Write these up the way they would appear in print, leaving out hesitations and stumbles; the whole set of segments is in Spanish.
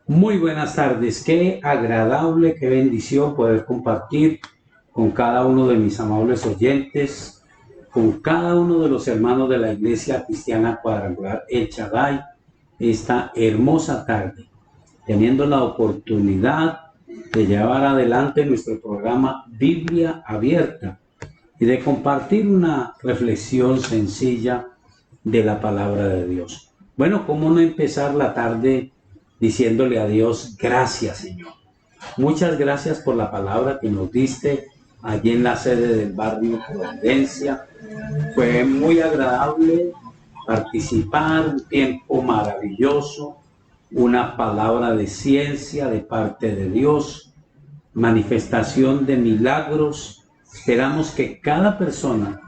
Muy buenas tardes, qué agradable, qué bendición poder compartir con cada uno de mis amables oyentes, con cada uno de los hermanos de la Iglesia Cristiana Cuadrangular El Shaddai, esta hermosa tarde, teniendo la oportunidad de llevar adelante nuestro programa Biblia Abierta y de compartir una reflexión sencilla de la palabra de Dios. Bueno, ¿cómo no empezar la tarde diciéndole a Dios, gracias Señor? Muchas gracias por la palabra que nos diste allí en la sede del barrio Providencia. Fue muy agradable participar, un tiempo maravilloso, una palabra de ciencia de parte de Dios, manifestación de milagros. Esperamos que cada persona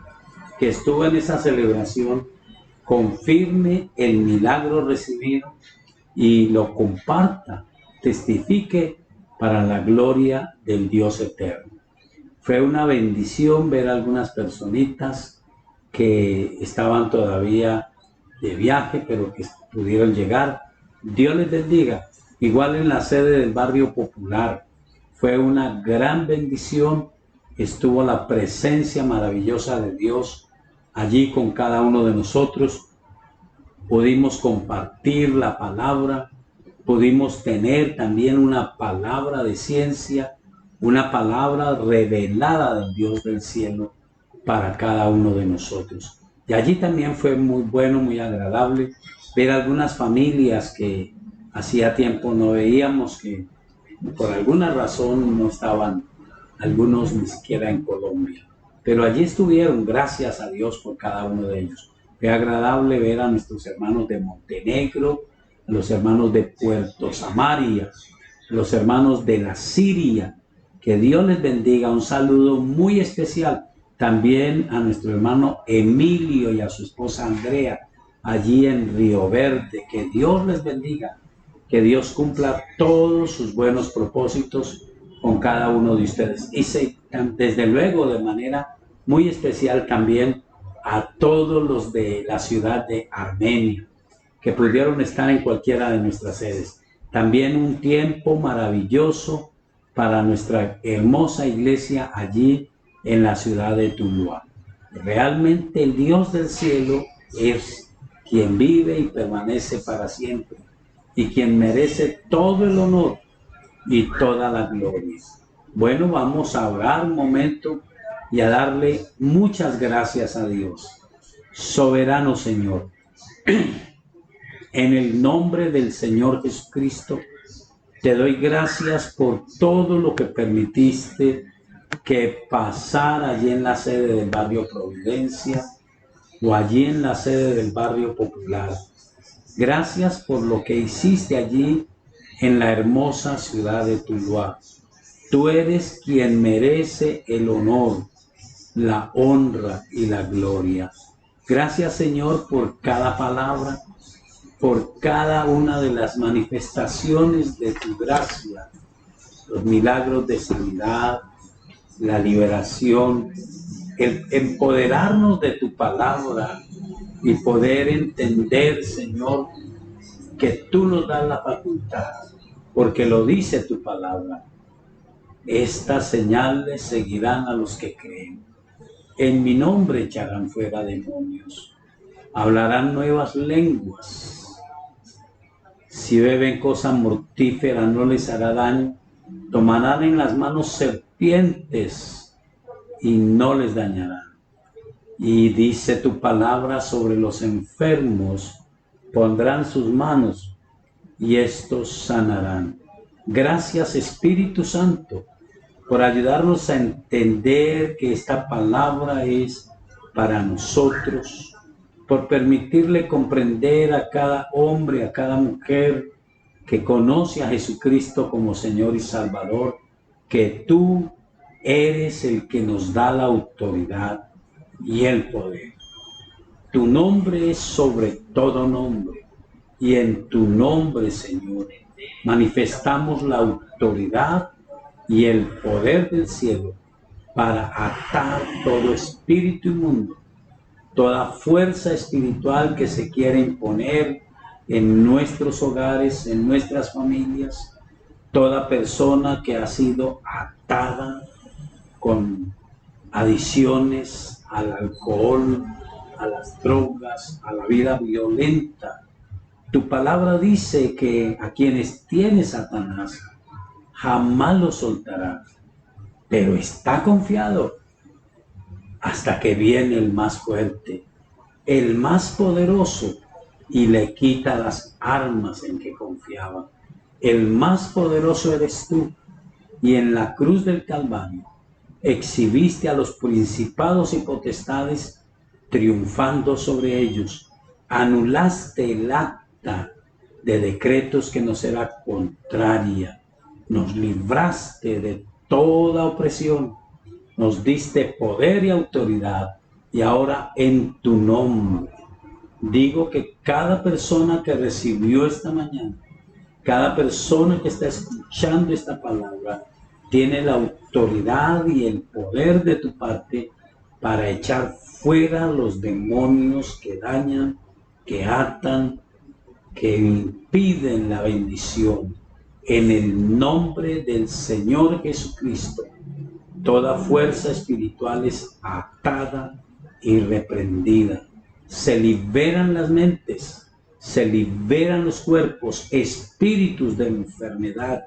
que estuvo en esa celebración confirme el milagro recibido y lo comparta, testifique para la gloria del Dios eterno. Fue una bendición ver a algunas personitas que estaban todavía de viaje, pero que pudieron llegar. Dios les bendiga. Igual en la sede del barrio popular, fue una gran bendición. Estuvo la presencia maravillosa de Dios allí con cada uno de nosotros. Pudimos compartir la palabra, pudimos tener también una palabra de ciencia, una palabra revelada del Dios del cielo para cada uno de nosotros. Y allí también fue muy bueno, muy agradable ver algunas familias que hacía tiempo no veíamos, que por alguna razón no estaban, algunos ni siquiera en Colombia. Pero allí estuvieron, gracias a Dios por cada uno de ellos. Fue agradable ver a nuestros hermanos de Montenegro, a los hermanos de Puerto Samaria, los hermanos de la Siria. Que Dios les bendiga. Un saludo muy especial también a nuestro hermano Emilio y a su esposa Andrea, allí en Río Verde. Que Dios les bendiga. Que Dios cumpla todos sus buenos propósitos con cada uno de ustedes. Y desde luego, de manera muy especial también a todos los de la ciudad de Armenia, que pudieron estar en cualquiera de nuestras sedes. También un tiempo maravilloso para nuestra hermosa iglesia allí en la ciudad de Tuluá. Realmente el Dios del cielo es quien vive y permanece para siempre y quien merece todo el honor y toda la gloria. Bueno, vamos a orar un momento y a darle muchas gracias a Dios. Soberano Señor, en el nombre del Señor Jesucristo, te doy gracias por todo lo que permitiste que pasara allí en la sede del barrio Providencia o allí en la sede del barrio Popular. Gracias por lo que hiciste allí en la hermosa ciudad de Tuluá. Tú eres quien merece el honor, la honra y la gloria. Gracias, Señor, por cada palabra, por cada una de las manifestaciones de tu gracia, los milagros de sanidad, la liberación, el empoderarnos de tu palabra y poder entender, Señor, que tú nos das la facultad, porque lo dice tu palabra. Estas señales seguirán a los que creen. En mi nombre echarán fuera demonios, hablarán nuevas lenguas. Si beben cosa mortífera no les hará daño, tomarán en las manos serpientes y no les dañarán. Y dice tu palabra sobre los enfermos, pondrán sus manos y estos sanarán. Gracias, Espíritu Santo, por ayudarnos a entender que esta palabra es para nosotros, por permitirle comprender a cada hombre, a cada mujer que conoce a Jesucristo como Señor y Salvador, que tú eres el que nos da la autoridad y el poder. Tu nombre es sobre todo nombre, y en tu nombre, Señor, manifestamos la autoridad y el poder del cielo para atar todo espíritu inmundo, toda fuerza espiritual que se quiere imponer en nuestros hogares, en nuestras familias, toda persona que ha sido atada con adicciones al alcohol, a las drogas, a la vida violenta. Tu palabra dice que a quienes tiene Satanás jamás los soltará, pero está confiado hasta que viene el más fuerte, el más poderoso, y le quita las armas en que confiaba. El más poderoso eres tú, y en la cruz del Calvario exhibiste a los principados y potestades triunfando sobre ellos. Anulaste el acta de decretos que nos era contraria. Nos libraste de toda opresión. Nos diste poder y autoridad. Y ahora en tu nombre digo que cada persona que recibió esta mañana, cada persona que está escuchando esta palabra, tiene la autoridad y el poder de tu parte para echar fuera los demonios que dañan, que atan, que impiden la bendición. En el nombre del Señor Jesucristo, toda fuerza espiritual es atada y reprendida. Se liberan las mentes, se liberan los cuerpos, espíritus de enfermedad.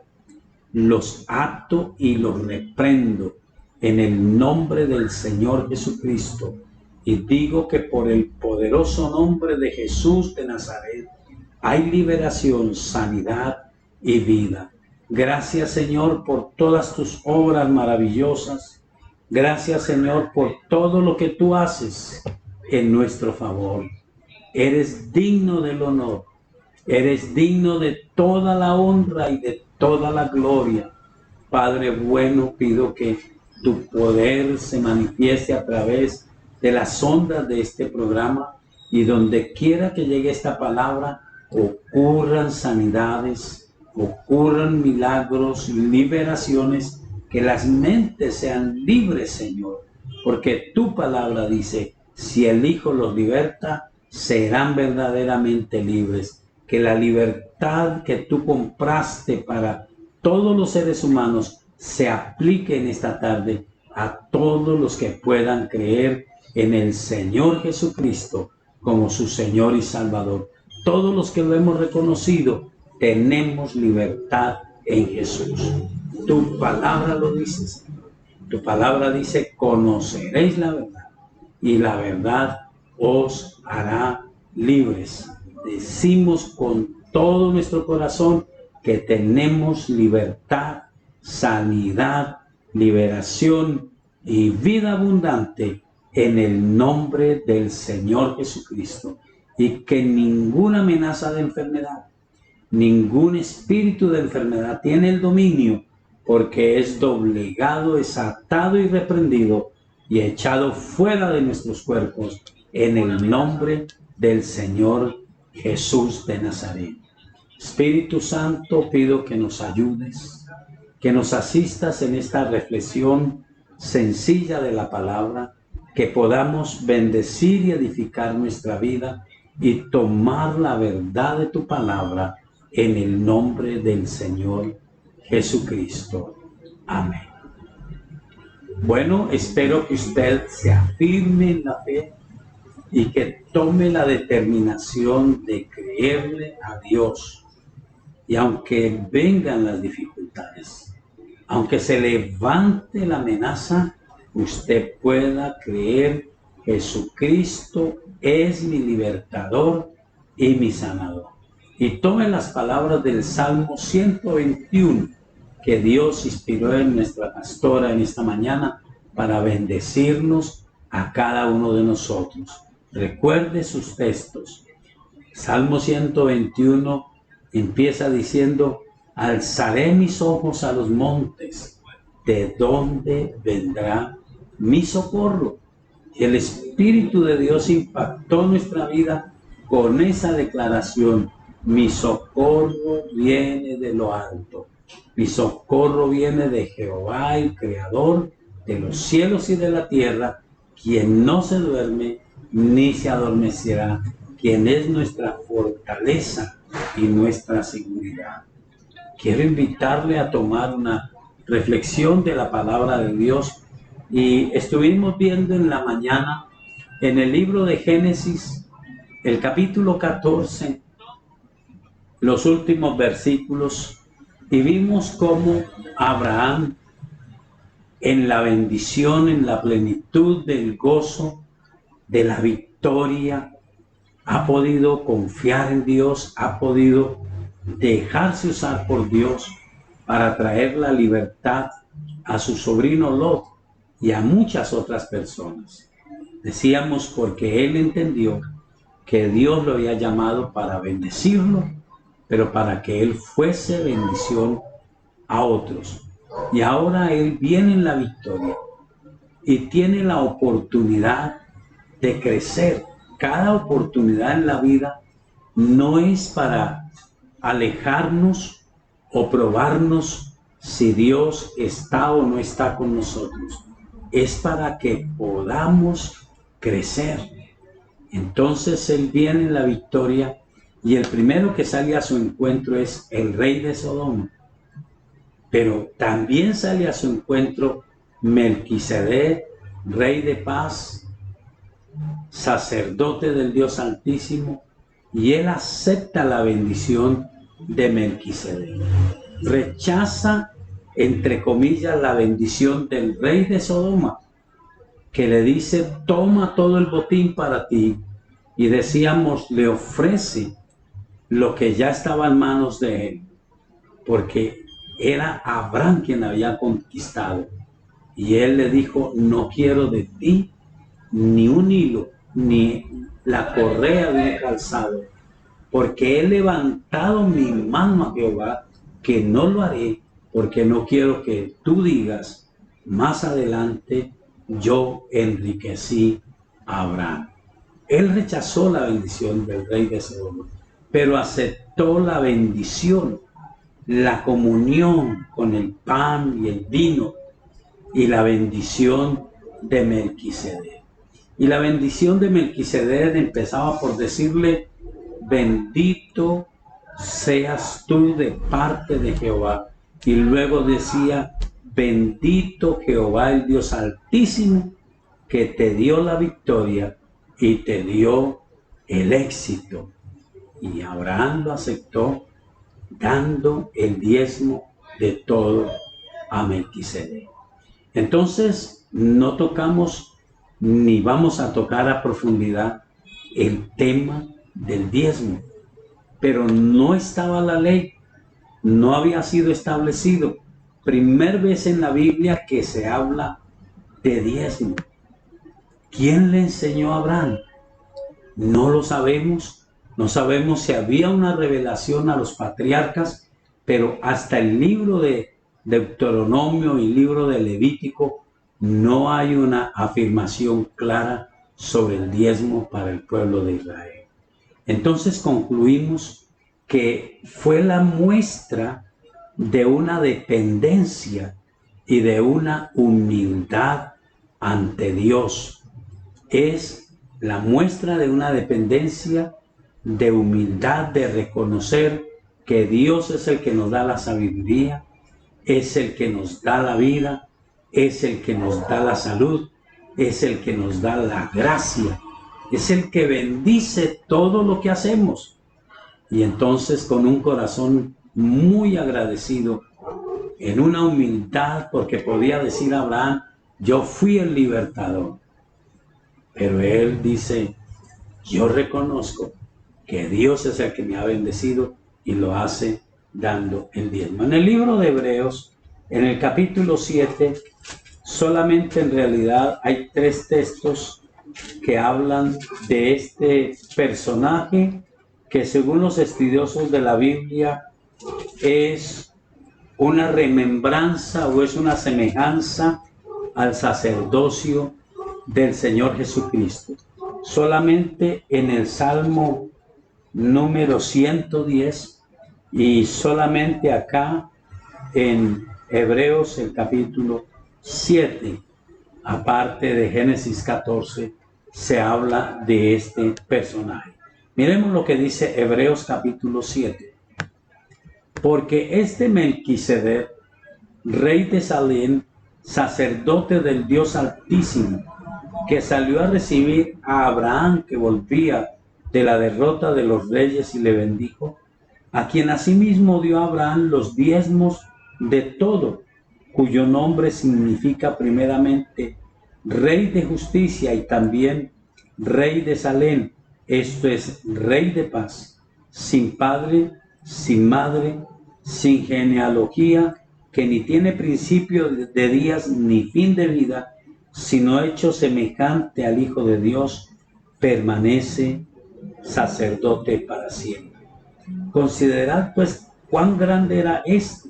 Los ato y los reprendo en el nombre del Señor Jesucristo. Y digo que por el poderoso nombre de Jesús de Nazaret hay liberación, sanidad y vida. Gracias, Señor, por todas tus obras maravillosas. Gracias, Señor, por todo lo que tú haces en nuestro favor. Eres digno del honor. Eres digno de toda la honra y de toda la gloria. Padre bueno, pido que tu poder se manifieste a través de las ondas de este programa, y donde quiera que llegue esta palabra, ocurran sanidades, ocurran milagros, liberaciones, que las mentes sean libres, Señor, porque tu palabra dice, si el Hijo los liberta, serán verdaderamente libres. Que la libertad que tú compraste para todos los seres humanos se aplique en esta tarde a todos los que puedan creer en el Señor Jesucristo como su Señor y Salvador. Todos los que lo hemos reconocido, tenemos libertad en Jesús. Tu palabra lo dice, Señor. Tu palabra dice, conoceréis la verdad, y la verdad os hará libres. Decimos con todo nuestro corazón que tenemos libertad, sanidad, liberación y vida abundante en el nombre del Señor Jesucristo, y que ninguna amenaza de enfermedad, ningún espíritu de enfermedad tiene el dominio, porque es doblegado, es atado y reprendido y echado fuera de nuestros cuerpos en el nombre del Señor Jesús de Nazaret. Espíritu Santo, pido que nos ayudes, que nos asistas en esta reflexión sencilla de la palabra, que podamos bendecir y edificar nuestra vida y tomar la verdad de tu palabra en el nombre del Señor Jesucristo. Amén. Bueno, espero que usted se afirme en la fe y que tome la determinación de creerle a Dios. Y aunque vengan las dificultades, aunque se levante la amenaza, usted pueda creer: Jesucristo es mi libertador y mi sanador. Y tome las palabras del Salmo 121 que Dios inspiró en nuestra pastora en esta mañana para bendecirnos a cada uno de nosotros. Recuerde sus textos. Salmo 121 empieza diciendo: alzaré mis ojos a los montes, ¿de dónde vendrá mi socorro? Y el Espíritu de Dios impactó nuestra vida con esa declaración: mi socorro viene de lo alto, mi socorro viene de Jehová, el Creador de los cielos y de la tierra, quien no se duerme ni se adormecerá, quien es nuestra fortaleza fortaleza y nuestra seguridad. Quiero invitarle a tomar una reflexión de la palabra de Dios, y estuvimos viendo en la mañana en el libro de Génesis, el capítulo 14, los últimos versículos, y vimos cómo Abraham, en la bendición, en la plenitud del gozo, de la victoria, ha podido confiar en Dios, ha podido dejarse usar por Dios para traer la libertad a su sobrino Lot y a muchas otras personas. Decíamos porque él entendió que Dios lo había llamado para bendecirlo, pero para que él fuese bendición a otros. Y ahora él viene en la victoria y tiene la oportunidad de crecer. Cada oportunidad en la vida no es para alejarnos o probarnos si Dios está o no está con nosotros. Es para que podamos crecer. Entonces él viene en la victoria, y el primero que sale a su encuentro es el rey de Sodoma. Pero también sale a su encuentro Melquisedec, rey de paz, sacerdote del Dios Altísimo, y él acepta la bendición de Melquisedec. Rechaza, entre comillas, la bendición del rey de Sodoma, que le dice: toma todo el botín para ti. Y decíamos, le ofrece lo que ya estaba en manos de él, porque era Abraham quien había conquistado. Y él le dijo: no quiero de ti ni un hilo, ni la correa de un calzado, porque he levantado mi mano a Jehová, que no lo haré, porque no quiero que tú digas más adelante: yo enriquecí a Abraham. Él rechazó la bendición del rey de Sodoma, pero aceptó la bendición, la comunión con el pan y el vino, y la bendición de Melquisedec. Y la bendición de Melquisedec empezaba por decirle: bendito seas tú de parte de Jehová. Y luego decía: bendito Jehová, el Dios Altísimo, que te dio la victoria y te dio el éxito. Y Abraham lo aceptó, dando el diezmo de todo a Melquisedec. Entonces no tocamos ni vamos a tocar a profundidad el tema del diezmo, pero no estaba la ley, no había sido establecido. Primer vez en la Biblia que se habla de diezmo. ¿Quién le enseñó a Abraham? No lo sabemos. No sabemos si había una revelación a los patriarcas, pero hasta el libro de Deuteronomio y libro de Levítico no hay una afirmación clara sobre el diezmo para el pueblo de Israel. Entonces concluimos que fue la muestra de una dependencia y de una humildad ante Dios. Es la muestra de una dependencia, de humildad, de reconocer que Dios es el que nos da la sabiduría, es el que nos da la vida, es el que nos da la salud, es el que nos da la gracia, es el que bendice todo lo que hacemos. Y entonces, con un corazón muy agradecido, en una humildad, porque podía decir a Abraham: yo fui el libertador. Pero él dice: yo reconozco que Dios es el que me ha bendecido, y lo hace dando el diezmo. En el libro de Hebreos, en el capítulo 7, solamente en realidad hay 3 textos que hablan de este personaje que, según los estudiosos de la Biblia, es una remembranza o es una semejanza al sacerdocio del Señor Jesucristo. Solamente en el Salmo número 110 y solamente acá en Hebreos el capítulo 7, aparte de Génesis 14, se habla de este personaje. Miremos lo que dice Hebreos capítulo 7. Porque este Melquisedec, rey de Salem, sacerdote del Dios Altísimo, que salió a recibir a Abraham que volvía de la derrota de los reyes y le bendijo, a quien asimismo dio a Abraham los diezmos de todo, cuyo nombre significa primeramente Rey de Justicia y también Rey de Salem, esto es, Rey de Paz, sin padre, sin madre, sin genealogía, que ni tiene principio de días ni fin de vida, sino hecho semejante al Hijo de Dios, permanece sacerdote para siempre. Considerad pues cuán grande era este,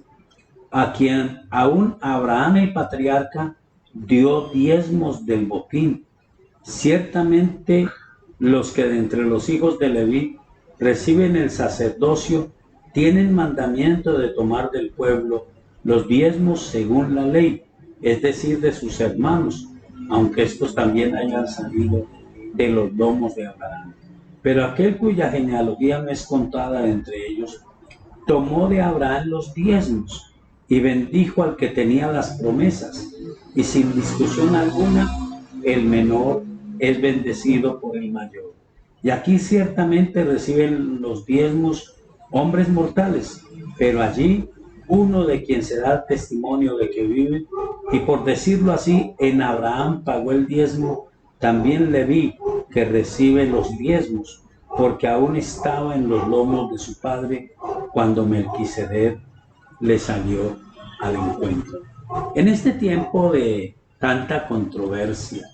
a quien aún Abraham el patriarca dio diezmos del botín. Ciertamente los que de entre los hijos de Leví reciben el sacerdocio tienen mandamiento de tomar del pueblo los diezmos según la ley, es decir, de sus hermanos, aunque estos también hayan salido de los lomos de Abraham. Pero aquel cuya genealogía no es contada entre ellos, tomó de Abraham los diezmos y bendijo al que tenía las promesas, y sin discusión alguna, el menor es bendecido por el mayor. Y aquí ciertamente reciben los diezmos hombres mortales, pero allí uno de quien se da testimonio de que vive, y por decirlo así, en Abraham pagó el diezmo, también Leví, que recibe los diezmos, porque aún estaba en los lomos de su padre cuando Melquisedec le salió al encuentro. En este tiempo de tanta controversia,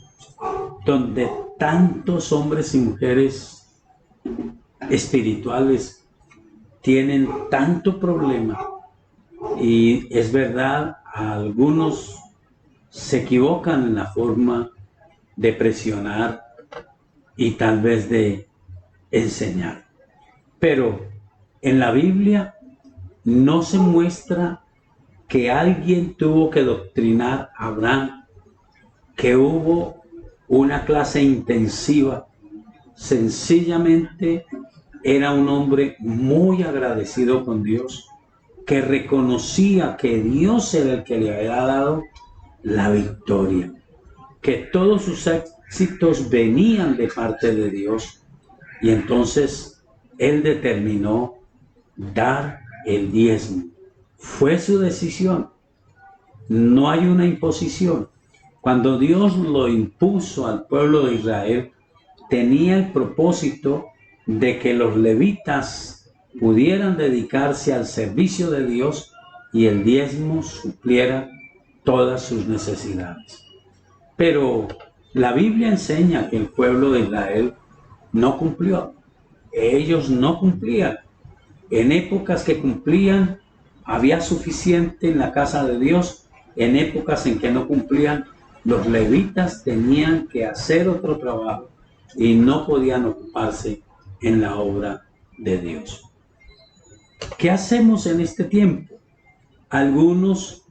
donde tantos hombres y mujeres espirituales tienen tanto problema, y es verdad, algunos se equivocan en la forma de presionar y tal vez de enseñar. Pero en la Biblia no se muestra que alguien tuvo que doctrinar a Abraham, que hubo una clase intensiva. Sencillamente era un hombre muy agradecido con Dios, que reconocía que Dios era el que le había dado la victoria, que todos sus éxitos venían de parte de Dios, y entonces él determinó dar el diezmo. Fue su decisión, no hay una imposición. Cuando Dios lo impuso al pueblo de Israel, tenía el propósito de que los levitas pudieran dedicarse al servicio de Dios y el diezmo supliera todas sus necesidades. Pero la Biblia enseña que el pueblo de Israel no cumplió. Ellos no cumplían. En épocas que cumplían, había suficiente en la casa de Dios. En épocas en que no cumplían, los levitas tenían que hacer otro trabajo y no podían ocuparse en la obra de Dios. ¿Qué hacemos en este tiempo? Algunos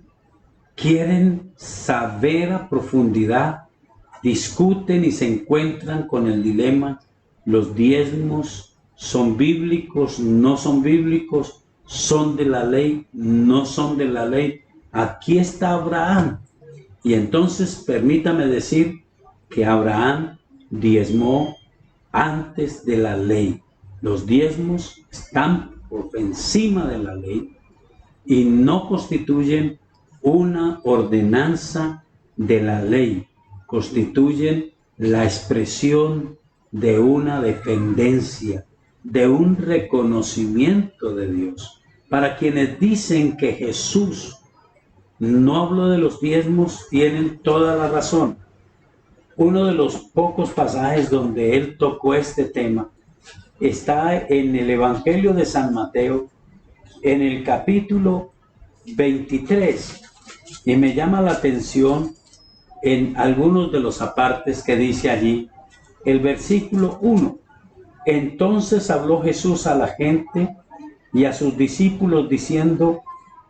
quieren saber a profundidad, discuten y se encuentran con el dilema: los diezmos son bíblicos, no son bíblicos, son de la ley, no son de la ley. Aquí está Abraham. Y entonces permítame decir que Abraham diezmó antes de la ley. Los diezmos están por encima de la ley y no constituyen una ordenanza de la ley, constituyen la expresión de una dependencia, de un reconocimiento de Dios. Para quienes dicen que Jesús no habló de los diezmos, tienen toda la razón. Uno de los pocos pasajes donde él tocó este tema está en el Evangelio de San Mateo, en el capítulo 23, y me llama la atención en algunos de los apartes que dice allí, el versículo 1. Entonces habló Jesús a la gente y a sus discípulos diciendo: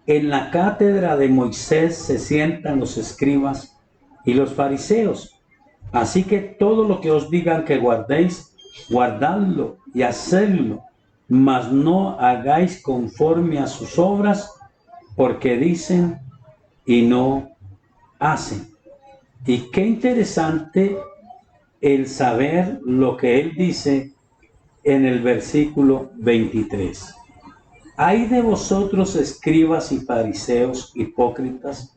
en la cátedra de Moisés se sientan los escribas y los fariseos, así que todo lo que os digan que guardéis, guardadlo y hacedlo, mas no hagáis conforme a sus obras, porque dicen y no hacen. Y qué interesante el saber lo que él dice en el versículo 23. Ay de vosotros, escribas y fariseos hipócritas,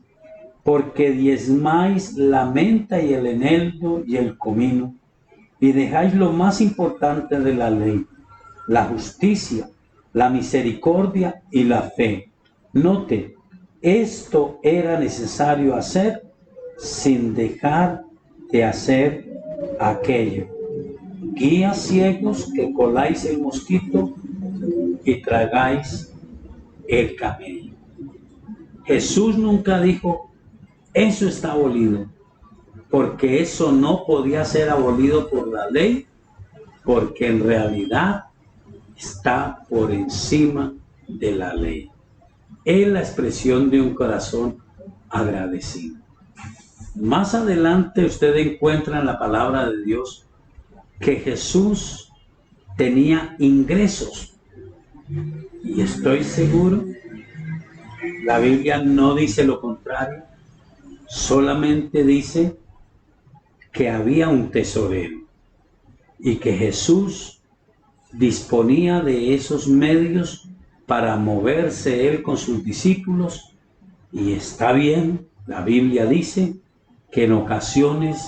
porque diezmáis la menta y el eneldo y el comino, y dejáis lo más importante de la ley, la justicia, la misericordia y la fe. Note, esto era necesario hacer sin dejar de hacer aquello. Guías ciegos que coláis el mosquito y tragáis el camello. Jesús nunca dijo, eso está abolido, porque eso no podía ser abolido por la ley, porque en realidad está por encima de la ley. Es la expresión de un corazón agradecido. Más adelante usted encuentra en la palabra de Dios que Jesús tenía ingresos. Y estoy seguro, la Biblia no dice lo contrario, solamente dice que había un tesorero y que Jesús disponía de esos medios para moverse él con sus discípulos. Y está bien, la Biblia dice que en ocasiones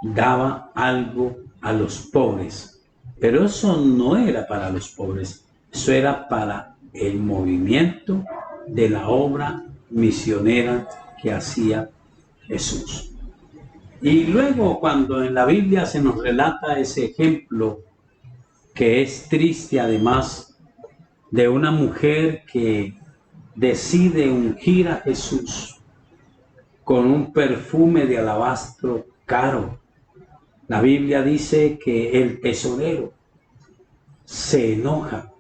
daba algo a los pobres, pero eso no era para los pobres, eso era para el movimiento de la obra misionera que hacía Jesús. Y luego, cuando en la Biblia se nos relata ese ejemplo, que es triste además, de una mujer que decide ungir a Jesús con un perfume de alabastro caro. La Biblia dice que el tesorero se enoja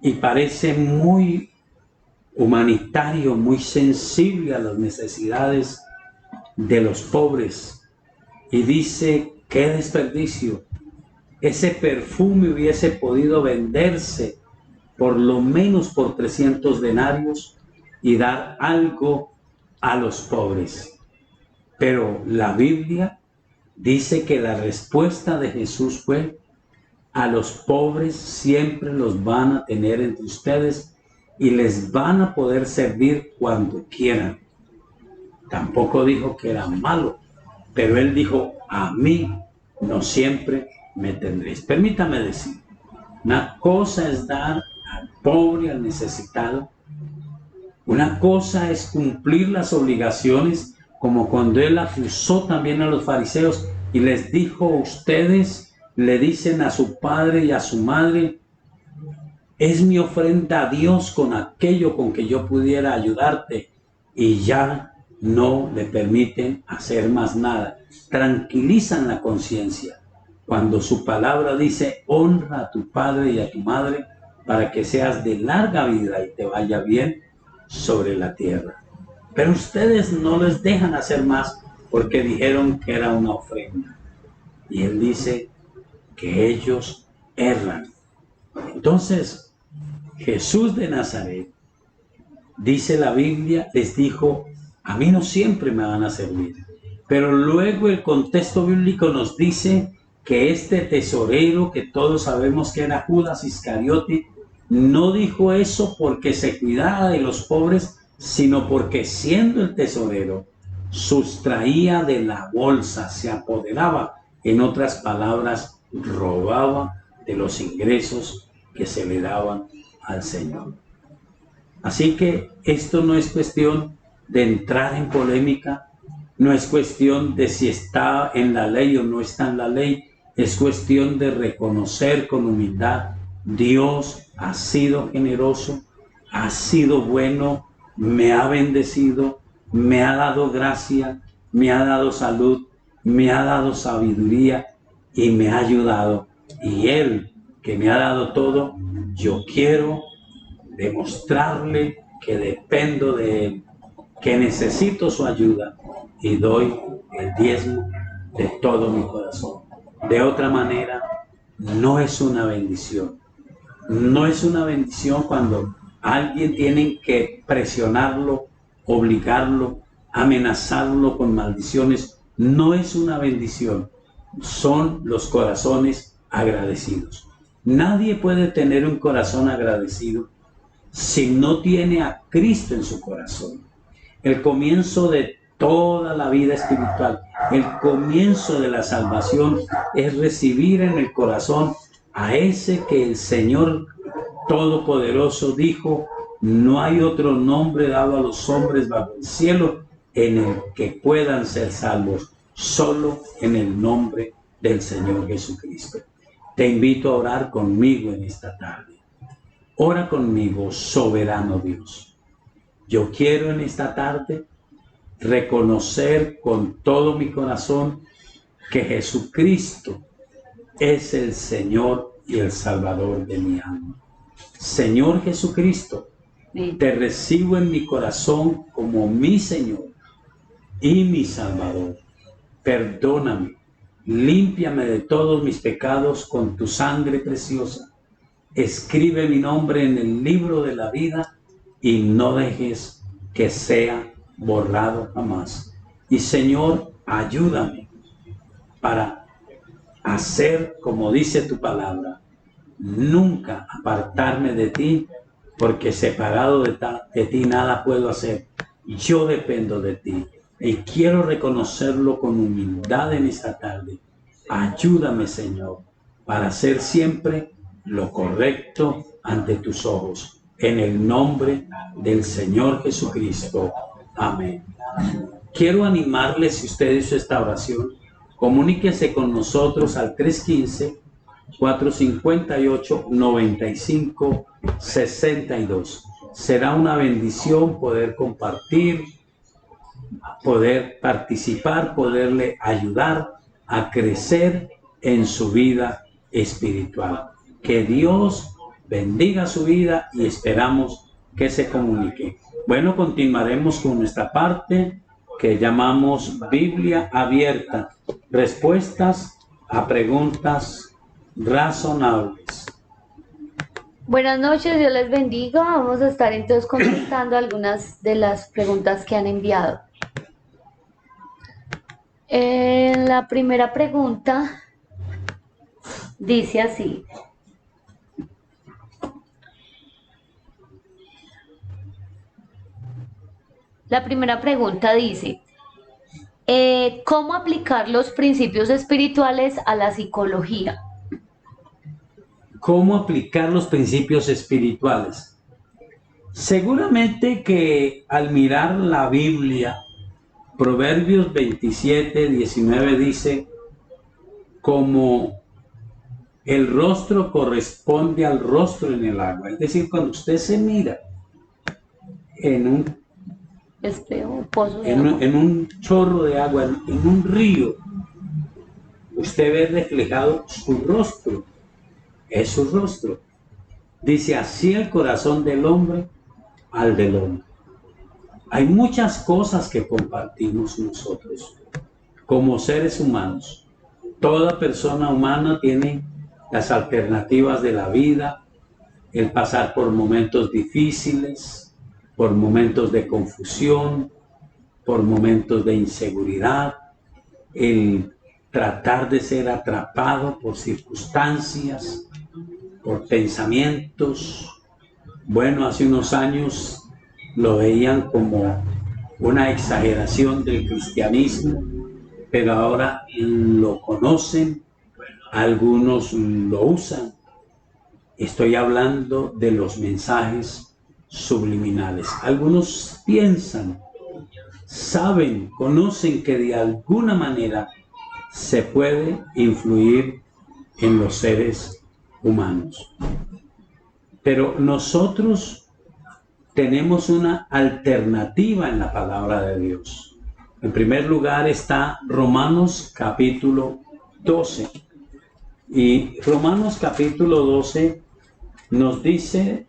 y parece muy humanitario, muy sensible a las necesidades de los pobres, y dice, qué desperdicio, ese perfume hubiese podido venderse por lo menos por 300 denarios y dar algo a los pobres. Pero la Biblia dice que la respuesta de Jesús fue, a los pobres siempre los van a tener entre ustedes y les van a poder servir cuando quieran. Tampoco dijo que era malo, pero él dijo, a mí no siempre me tendréis. Permítame decir, una cosa es dar al pobre, al necesitado. Una cosa es cumplir las obligaciones, como cuando él acusó también a los fariseos y les dijo, ustedes le dicen a su padre y a su madre, es mi ofrenda a Dios con aquello con que yo pudiera ayudarte, y ya no le permiten hacer más nada. Tranquilizan la conciencia cuando su palabra dice, honra a tu padre y a tu madre para que seas de larga vida y te vaya bien sobre la tierra. Pero ustedes no les dejan hacer más porque dijeron que era una ofrenda. Y él dice que ellos erran. Entonces, Jesús de Nazaret, dice la Biblia, les dijo, a mí no siempre me van a servir. Pero luego el contexto bíblico nos dice que este tesorero, que todos sabemos que era Judas Iscariote, no dijo eso porque se cuidara de los pobres, sino porque siendo el tesorero, sustraía de la bolsa, se apoderaba, en otras palabras, robaba de los ingresos que se le daban al Señor. Así que esto no es cuestión de entrar en polémica, no es cuestión de si está en la ley o no está en la ley, es cuestión de reconocer con humildad, Dios ha sido generoso, ha sido bueno, me ha bendecido, me ha dado gracia, me ha dado salud, me ha dado sabiduría y me ha ayudado. Y Él, que me ha dado todo, yo quiero demostrarle que dependo de Él, que necesito su ayuda y doy el diezmo de todo mi corazón. De otra manera, no es una bendición. No es una bendición cuando alguien tiene que presionarlo, obligarlo, amenazarlo con maldiciones. No es una bendición. Son los corazones agradecidos. Nadie puede tener un corazón agradecido si no tiene a Cristo en su corazón. El comienzo de toda la vida espiritual, el comienzo de la salvación es recibir en el corazón a ese que el Señor Todopoderoso dijo: no hay otro nombre dado a los hombres bajo el cielo en el que puedan ser salvos, solo en el nombre del Señor Jesucristo. Te invito a orar conmigo en esta tarde. Ora conmigo, soberano Dios. Yo quiero en esta tarde reconocer con todo mi corazón que Jesucristo es el Señor y el Salvador de mi alma. Señor Jesucristo, te recibo en mi corazón como mi Señor y mi Salvador. Perdóname, límpiame de todos mis pecados con tu sangre preciosa. Escribe mi nombre en el libro de la vida y no dejes que sea borrado jamás. Y Señor, ayúdame para hacer como dice tu palabra, nunca apartarme de ti, porque separado de ti nada puedo hacer. Yo dependo de ti y quiero reconocerlo con humildad en esta tarde. Ayúdame, Señor, para hacer siempre lo correcto ante tus ojos. En el nombre del Señor Jesucristo. Amén. Quiero animarles, si usted hizo esta oración, comuníquese con nosotros al 315-458-9562. Será una bendición poder compartir, poder participar, poderle ayudar a crecer en su vida espiritual. Que Dios bendiga su vida y esperamos que se comunique. Bueno, continuaremos con nuestra parte que llamamos Biblia abierta, respuestas a preguntas razonables. Buenas noches, Dios les bendiga. Vamos a estar entonces contestando algunas de las preguntas que han enviado. La primera pregunta dice así. La primera pregunta dice, ¿cómo aplicar los principios espirituales a la psicología? ¿Cómo aplicar los principios espirituales? Seguramente que al mirar la Biblia, Proverbios 27:19 dice, como el rostro corresponde al rostro en el agua. Es decir, cuando usted se mira en un pozo de agua, en un chorro de agua, en un río, usted ve reflejado su rostro. Es su rostro. Dice, así el corazón del hombre al del hombre. Hay muchas cosas que compartimos nosotros como seres humanos. Toda persona humana tiene las alternativas de la vida, el pasar por momentos difíciles, por momentos de confusión, por momentos de inseguridad, el tratar de ser atrapado por circunstancias, por pensamientos. Bueno, hace unos años lo veían como una exageración del cristianismo, pero ahora lo conocen, algunos lo usan. Estoy hablando de los mensajes subliminales. Algunos piensan, saben, conocen que de alguna manera se puede influir en los seres humanos. Pero nosotros tenemos una alternativa en la palabra de Dios. En primer lugar está Romanos capítulo 12. Y Romanos capítulo 12 nos dice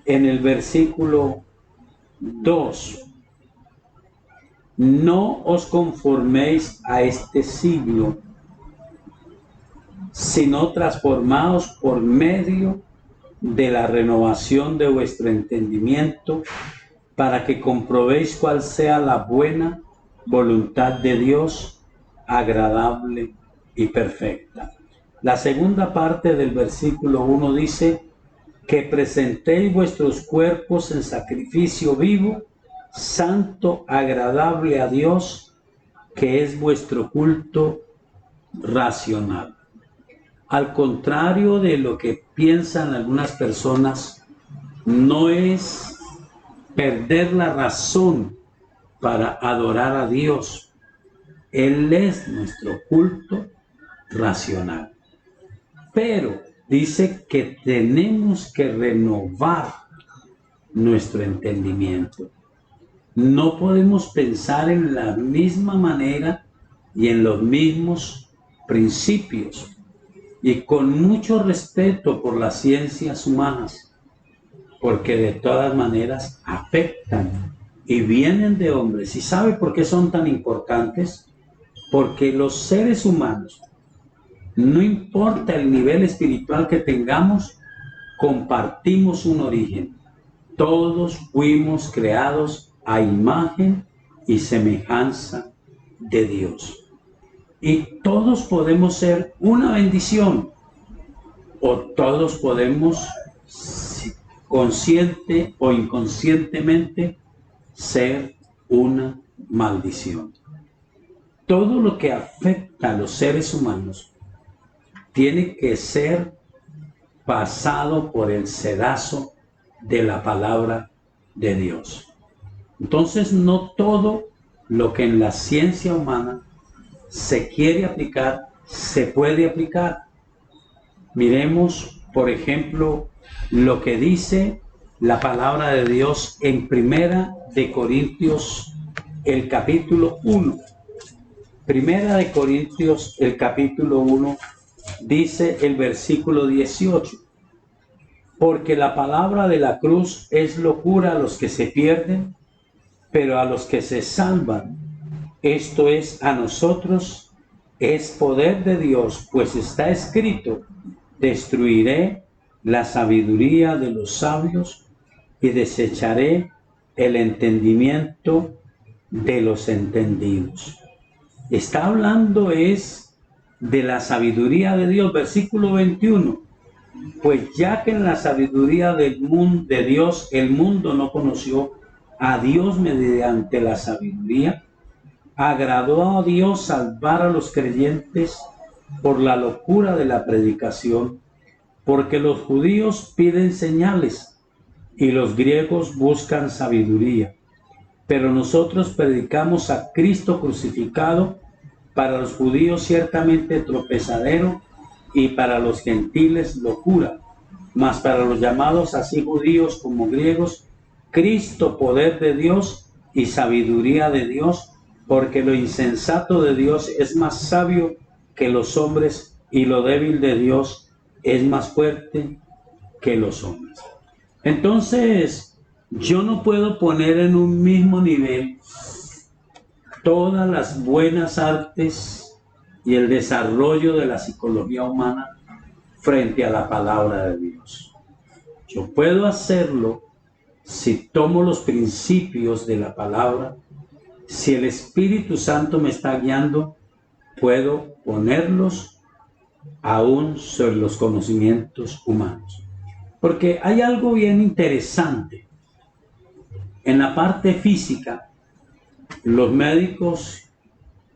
en el versículo 2, no os conforméis a este siglo, sino transformados por medio de la renovación de vuestro entendimiento, para que comprobéis cuál sea la buena voluntad de Dios, agradable y perfecta. La segunda parte del versículo 1 dice: que presentéis vuestros cuerpos en sacrificio vivo, santo, agradable a Dios, que es vuestro culto racional. Al contrario de lo que piensan algunas personas, no es perder la razón para adorar a Dios. Él es nuestro culto racional. Pero dice que tenemos que renovar nuestro entendimiento. No podemos pensar en la misma manera y en los mismos principios. Y con mucho respeto por las ciencias humanas, porque de todas maneras afectan y vienen de hombres. ¿Y sabe por qué son tan importantes? Porque los seres humanos, no importa el nivel espiritual que tengamos, compartimos un origen. Todos fuimos creados a imagen y semejanza de Dios. Y todos podemos ser una bendición, o todos podemos, consciente o inconscientemente, ser una maldición. Todo lo que afecta a los seres humanos tiene que ser pasado por el sedazo de la palabra de Dios. Entonces, no todo lo que en la ciencia humana se quiere aplicar, se puede aplicar. Miremos, por ejemplo, lo que dice la palabra de Dios en Primera de Corintios, el capítulo 1. Primera de Corintios, el capítulo 1, dice el versículo 18. Porque la palabra de la cruz es locura a los que se pierden, pero a los que se salvan, esto es, a nosotros, es poder de Dios, pues está escrito: destruiré la sabiduría de los sabios y desecharé el entendimiento de los entendidos. Está hablando es de la sabiduría de Dios, versículo 21. Pues ya que en la sabiduría del mundo, de Dios, el mundo no conoció a Dios mediante la sabiduría, agradó a Dios salvar a los creyentes por la locura de la predicación, porque los judíos piden señales y los griegos buscan sabiduría. Pero nosotros predicamos a Cristo crucificado, para los judíos ciertamente tropezadero y para los gentiles locura, mas para los llamados así judíos como griegos, Cristo poder de Dios y sabiduría de Dios, porque lo insensato de Dios es más sabio que los hombres y lo débil de Dios es más fuerte que los hombres. Entonces, yo no puedo poner en un mismo nivel todas las buenas artes y el desarrollo de la psicología humana frente a la palabra de Dios. Yo puedo hacerlo si tomo los principios de la palabra. Si el Espíritu Santo me está guiando, puedo ponerlos aún sobre los conocimientos humanos. Porque hay algo bien interesante. En la parte física, los médicos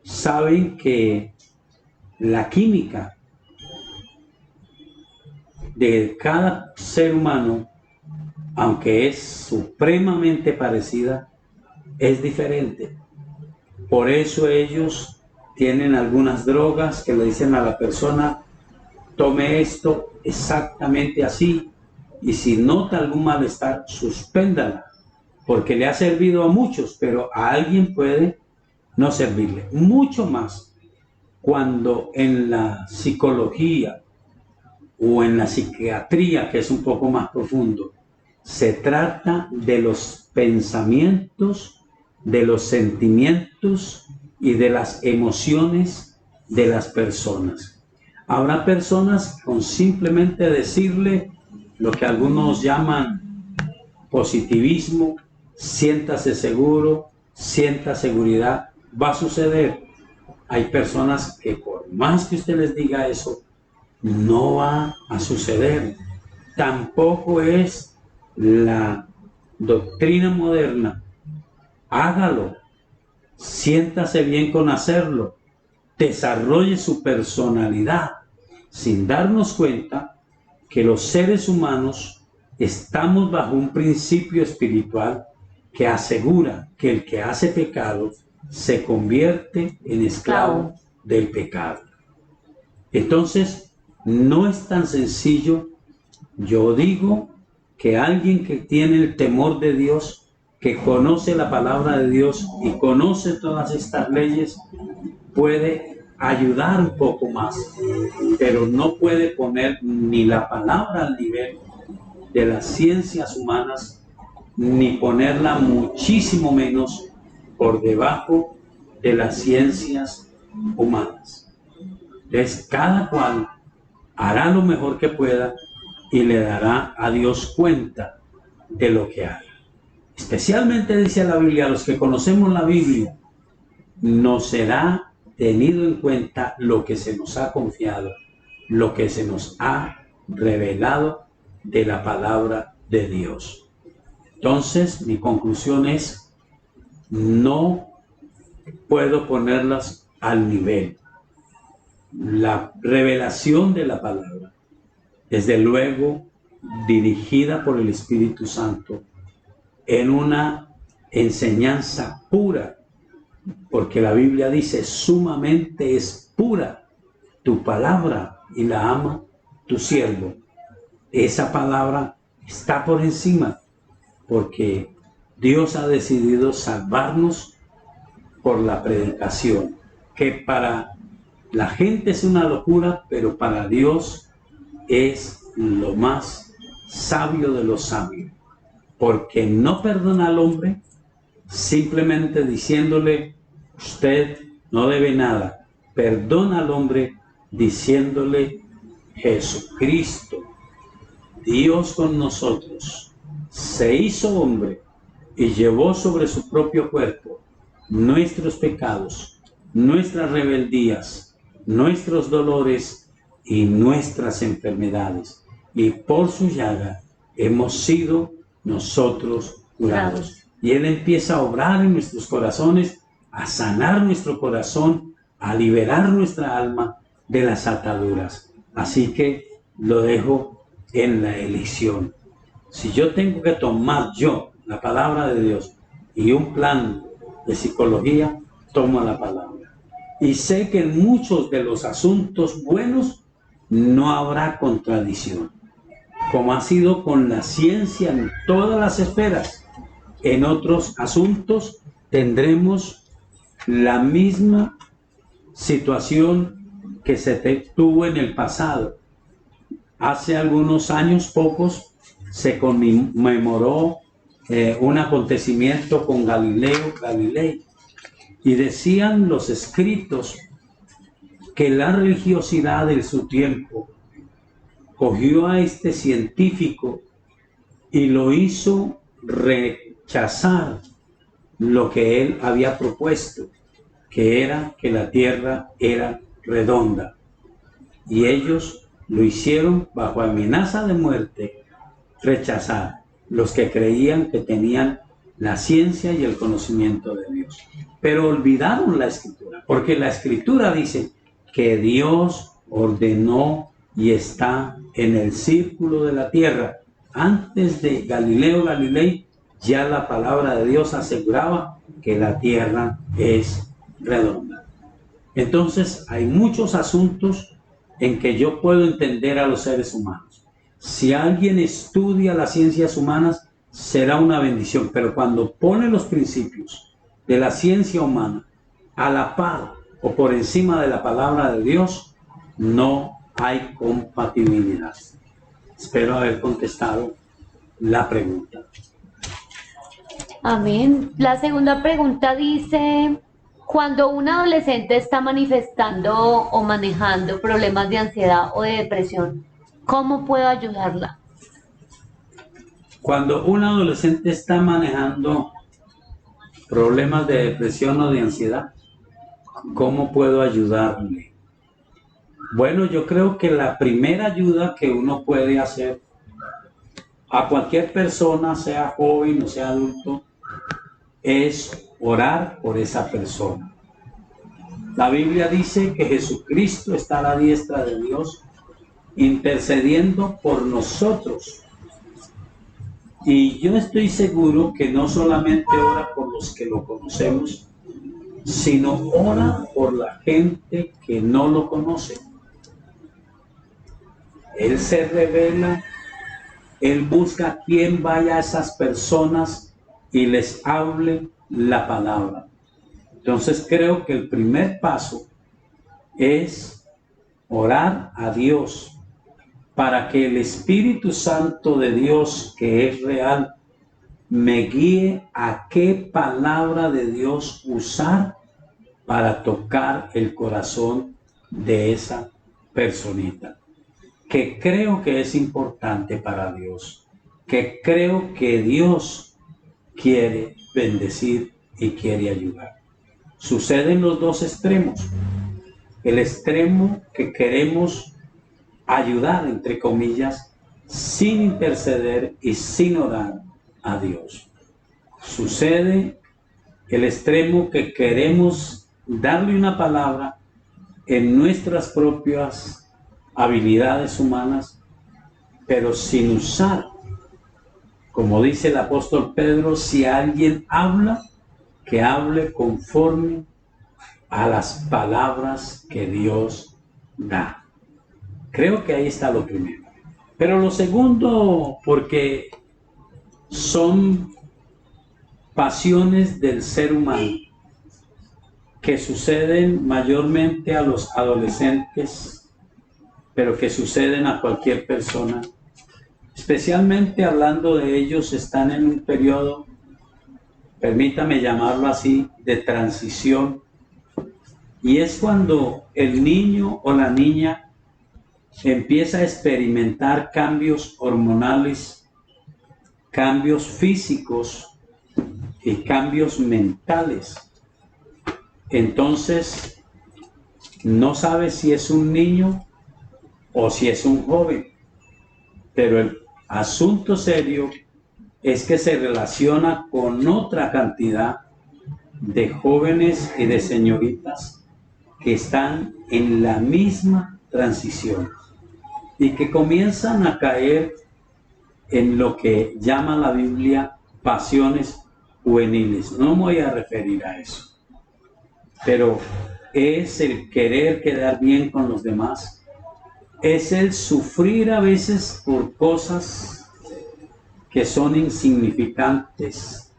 saben que la química de cada ser humano, aunque es supremamente parecida, es diferente. Por eso ellos tienen algunas drogas que le dicen a la persona: tome esto exactamente así, y si nota algún malestar, suspéndala, porque le ha servido a muchos, pero a alguien puede no servirle. Mucho más cuando en la psicología o en la psiquiatría, que es un poco más profundo, se trata de los pensamientos, de los sentimientos y de las emociones de las personas. Habrá personas con simplemente decirle lo que algunos llaman positivismo, siéntase seguro, sienta seguridad, va a suceder. Hay personas que por más que usted les diga eso, no va a suceder. Tampoco es la doctrina moderna. Hágalo, siéntase bien con hacerlo, desarrolle su personalidad, sin darnos cuenta que los seres humanos estamos bajo un principio espiritual que asegura que el que hace pecado se convierte en esclavo del pecado. Entonces, no es tan sencillo. Yo digo que alguien que tiene el temor de Dios, que conoce la palabra de Dios y conoce todas estas leyes, puede ayudar un poco más, pero no puede poner ni la palabra al nivel de las ciencias humanas, ni ponerla muchísimo menos por debajo de las ciencias humanas. Entonces, cada cual hará lo mejor que pueda y le dará a Dios cuenta de lo que haga. Especialmente dice la Biblia, a los que conocemos la Biblia, nos será tenido en cuenta lo que se nos ha confiado, lo que se nos ha revelado de la palabra de Dios. Entonces, mi conclusión es, no puedo ponerlas al nivel. La revelación de la palabra, desde luego dirigida por el Espíritu Santo, en una enseñanza pura, porque la Biblia dice, sumamente es pura tu palabra y la ama tu siervo. Esa palabra está por encima, porque Dios ha decidido salvarnos por la predicación, que para la gente es una locura, pero para Dios es lo más sabio de los sabios, porque no perdona al hombre simplemente diciéndole, usted no debe nada. Perdona al hombre diciéndole, Jesucristo, Dios con nosotros, se hizo hombre y llevó sobre su propio cuerpo nuestros pecados, nuestras rebeldías, nuestros dolores y nuestras enfermedades. Y por su llaga hemos sido nosotros curados. Y Él empieza a obrar en nuestros corazones, a sanar nuestro corazón, a liberar nuestra alma de las ataduras. Así que lo dejo en la elección. Si yo tengo que tomar yo la palabra de Dios y un plan de psicología, tomo la palabra. Y sé que en muchos de los asuntos buenos no habrá contradicción, como ha sido con la ciencia en todas las esferas. En otros asuntos tendremos la misma situación que se tuvo en el pasado. Hace algunos años, pocos, se conmemoró un acontecimiento con Galileo Galilei, y decían los escritos que la religiosidad de su tiempo cogió a este científico y lo hizo rechazar lo que él había propuesto, que era que la tierra era redonda. Y ellos lo hicieron bajo amenaza de muerte, rechazar los que creían que tenían la ciencia y el conocimiento de Dios. Pero olvidaron la Escritura, porque la Escritura dice que Dios ordenó y está en el círculo de la tierra. Antes de Galileo Galilei, ya la palabra de Dios aseguraba que la tierra es redonda. Entonces, hay muchos asuntos en que yo puedo entender a los seres humanos. Si alguien estudia las ciencias humanas, será una bendición, pero cuando pone los principios de la ciencia humana a la par o por encima de la palabra de Dios, no hay compatibilidad. Espero haber contestado la pregunta. Amén. La segunda pregunta dice, Cuando un adolescente está manifestando o manejando problemas de ansiedad o de depresión, ¿cómo puedo ayudarla? Cuando un adolescente está manejando problemas de depresión o de ansiedad, ¿cómo puedo ayudarle? Bueno, yo creo que la primera ayuda que uno puede hacer a cualquier persona, sea joven o sea adulto, es orar por esa persona. La Biblia dice que Jesucristo está a la diestra de Dios intercediendo por nosotros. Y yo estoy seguro que no solamente ora por los que lo conocemos, sino ora por la gente que no lo conoce. Él se revela, Él busca a quien vaya a esas personas y les hable la palabra. Entonces creo que el primer paso es orar a Dios para que el Espíritu Santo de Dios, que es real, me guíe a qué palabra de Dios usar para tocar el corazón de esa personita, que creo que es importante para Dios, que creo que Dios quiere bendecir y quiere ayudar. Suceden los dos extremos. El extremo que queremos ayudar, entre comillas, sin interceder y sin orar a Dios. Sucede el extremo que queremos darle una palabra en nuestras propias habilidades humanas, pero sin usar, como dice el apóstol Pedro, si alguien habla, que hable conforme a las palabras que Dios da. Creo que ahí está lo primero. Pero lo segundo, porque son pasiones del ser humano que suceden mayormente a los adolescentes, pero que suceden a cualquier persona. Especialmente hablando de ellos, están en un periodo, permítame llamarlo así, de transición. Y es cuando el niño o la niña empieza a experimentar cambios hormonales, cambios físicos y cambios mentales. Entonces, no sabe si es un niño o si es un joven, pero el asunto serio es que se relaciona con otra cantidad de jóvenes y de señoritas que están en la misma transición y que comienzan a caer en lo que llama la Biblia pasiones juveniles. No me voy a referir a eso, pero es el querer quedar bien con los demás, es el sufrir a veces por cosas que son insignificantes,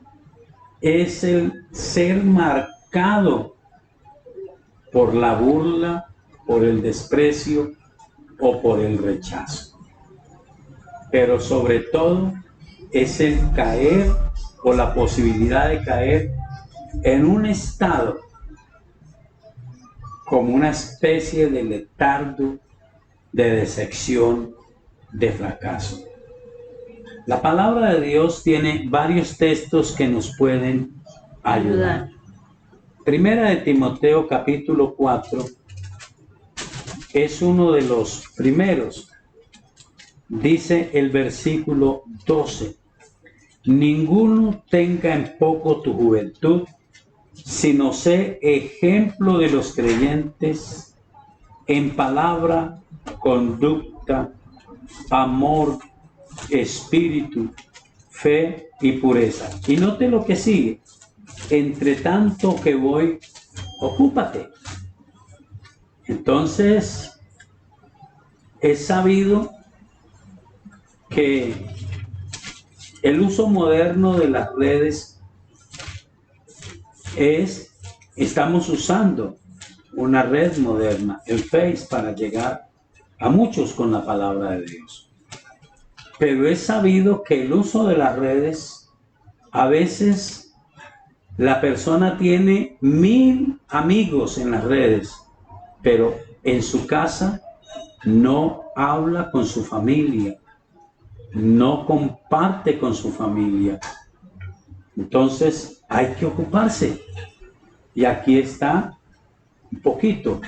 es el ser marcado por la burla, por el desprecio o por el rechazo. Pero sobre todo es el caer o la posibilidad de caer en un estado como una especie de letargo, de decepción, de fracaso. La palabra de Dios tiene varios textos que nos pueden ayudar. Primera de Timoteo capítulo 4 es uno de los primeros. Dice el versículo 12: ninguno tenga en poco tu juventud, sino sé ejemplo de los creyentes en palabra, conducta, amor, espíritu, fe y pureza. Y note lo que sigue: entre tanto que voy, ocúpate. Entonces, es sabido que el uso moderno de las redes estamos usando una red moderna, el Face, para llegar a muchos con la palabra de Dios. Pero es sabido que el uso de las redes a veces La persona tiene 1000 amigos en las redes, pero en su casa no habla con su familia, no comparte con su familia. Entonces hay que ocuparse. Y aquí está un poquito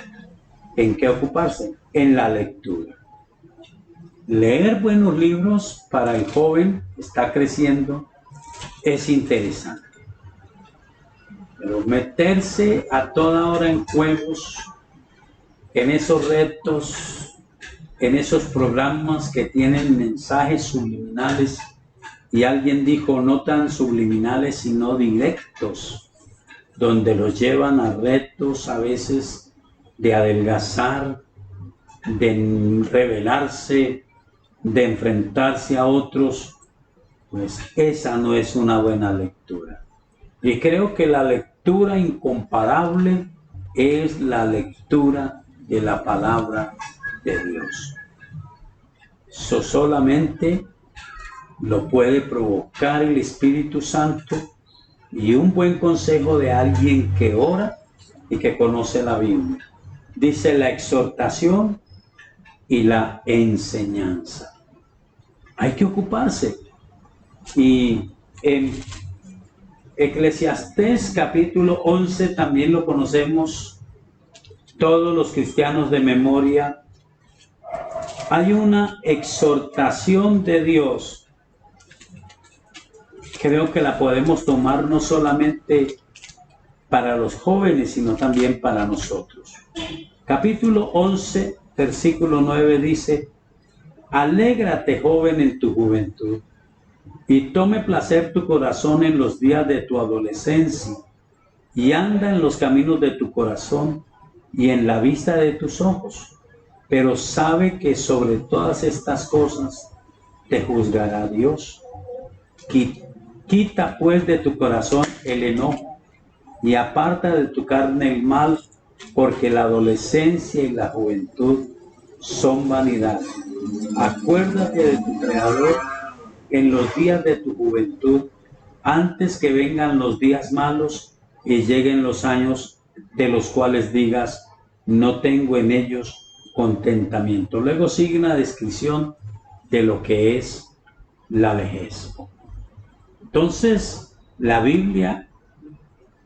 en qué ocuparse, en la lectura. Leer buenos libros para el joven que está creciendo es interesante. Pero meterse a toda hora en juegos, en esos retos, en esos programas que tienen mensajes subliminales, y alguien dijo no tan subliminales sino directos, donde los llevan a retos a veces de adelgazar, de rebelarse, de enfrentarse a otros, pues esa no es una buena lectura. Y creo que la lectura incomparable es la lectura de la palabra de Dios. Eso solamente lo puede provocar el Espíritu Santo y un buen consejo de alguien que ora y que conoce la Biblia. Dice la exhortación y la enseñanza. Hay que ocuparse. Y en Eclesiastés capítulo 11 también lo conocemos todos los cristianos de memoria. Hay una exhortación de Dios. Creo que la podemos tomar no solamente para los jóvenes, sino también para nosotros. Capítulo 11, versículo 9 dice: alégrate, joven, en tu juventud, y tome placer tu corazón en los días de tu adolescencia, y anda en los caminos de tu corazón y en la vista de tus ojos. Pero sabe que sobre todas estas cosas te juzgará Dios. Quita pues de tu corazón el enojo y aparta de tu carne el mal, porque la adolescencia y la juventud son vanidad. Acuérdate de tu Creador en los días de tu juventud, antes que vengan los días malos y lleguen los años de los cuales digas, no tengo en ellos contentamiento. Luego sigue una descripción de lo que es la vejez. Entonces, la Biblia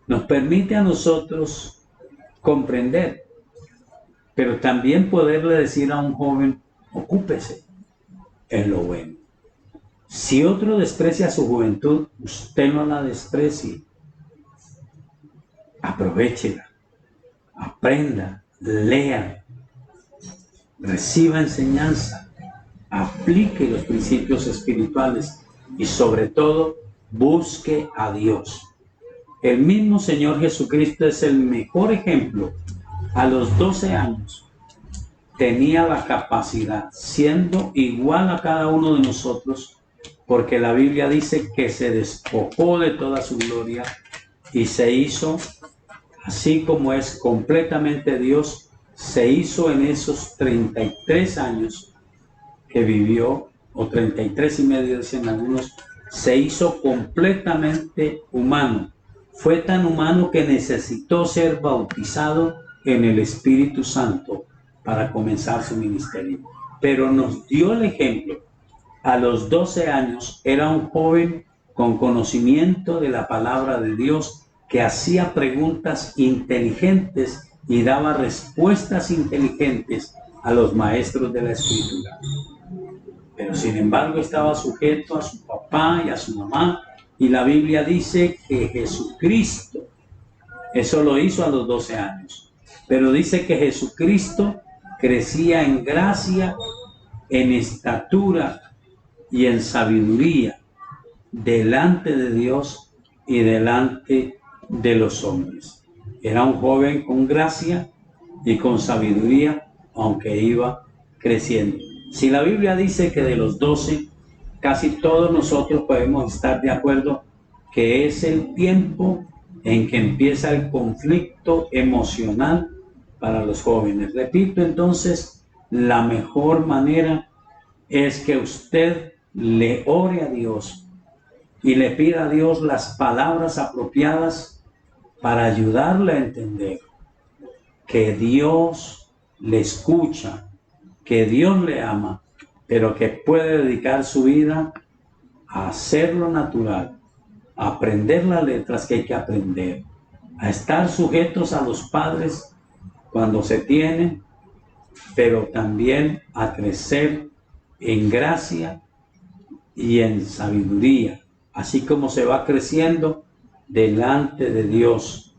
nos permite a nosotros comprender, pero también poderle decir a un joven, ocúpese en lo bueno. Si otro desprecia su juventud, usted no la desprecie. Aprovéchela, aprenda, lea, reciba enseñanza, aplique los principios espirituales y sobre todo busque a Dios. El mismo Señor Jesucristo es el mejor ejemplo. A los 12 años tenía la capacidad, siendo igual a cada uno de nosotros, porque la Biblia dice que se despojó de toda su gloria y se hizo, así como es completamente Dios, se hizo en esos 33 años que vivió, o 33 y medio dicen algunos, se hizo completamente humano. Fue tan humano que necesitó ser bautizado en el Espíritu Santo para comenzar su ministerio. Pero nos dio el ejemplo. A los 12 años era un joven con conocimiento de la palabra de Dios, que hacía preguntas inteligentes y daba respuestas inteligentes a los maestros de la Escritura. Pero sin embargo estaba sujeto a su papá y a su mamá, y la Biblia dice que Jesucristo, eso lo hizo a los 12 años, pero dice que Jesucristo crecía en gracia, en estatura y en sabiduría delante de Dios y delante de los hombres. Era un joven con gracia y con sabiduría, aunque iba creciendo. Si la Biblia dice que de los 12, casi todos nosotros podemos estar de acuerdo que es el tiempo en que empieza el conflicto emocional para los jóvenes. Repito, entonces, la mejor manera es que usted le ore a Dios y le pida a Dios las palabras apropiadas para ayudarle a entender que Dios le escucha, que Dios le ama, pero que puede dedicar su vida a hacer lo natural, a aprender las letras que hay que aprender, a estar sujetos a los padres cuando se tienen, pero también a crecer en gracia y en sabiduría, así como se va creciendo delante de Dios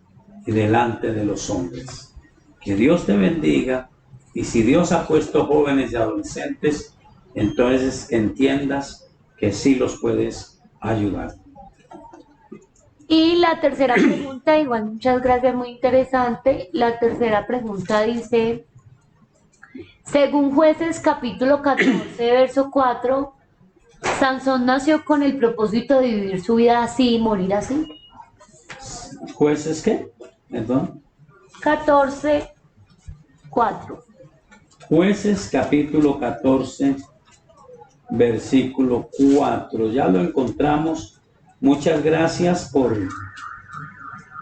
y delante de los hombres. Que Dios te bendiga, y si Dios ha puesto jóvenes y adolescentes, entonces entiendas que sí los puedes ayudar. Y la tercera pregunta, igual muchas gracias, muy interesante. La tercera pregunta dice, según Jueces capítulo 14, verso 4, ¿Sansón nació con el propósito de vivir su vida así y morir así? ¿Jueces qué? Perdón. 14, 4. Jueces capítulo 14, versículo 4. Ya lo encontramos. Muchas gracias por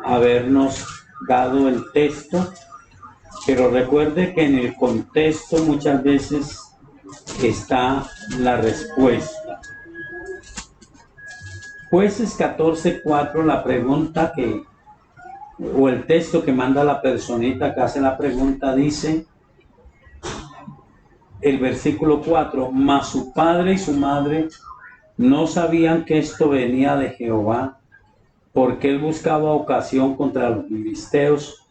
habernos dado el texto, pero recuerde que en el contexto muchas veces está la respuesta. Jueces 14, 4, la pregunta o el texto que manda la personita que hace la pregunta dice, el versículo 4, mas su padre y su madre no sabían que esto venía de Jehová, porque él buscaba ocasión contra los filisteos,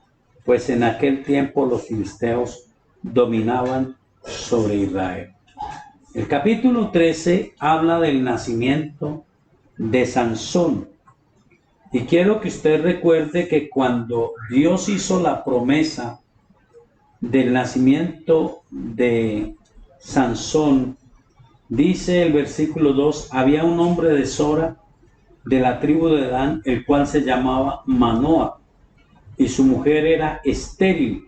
pues en aquel tiempo los filisteos dominaban sobre Israel. El capítulo 13 habla del nacimiento de Sansón. Y quiero que usted recuerde que cuando Dios hizo la promesa del nacimiento de Sansón, dice el versículo 2, había un hombre de Sora, de la tribu de Dan, el cual se llamaba Manoa, y su mujer era estéril,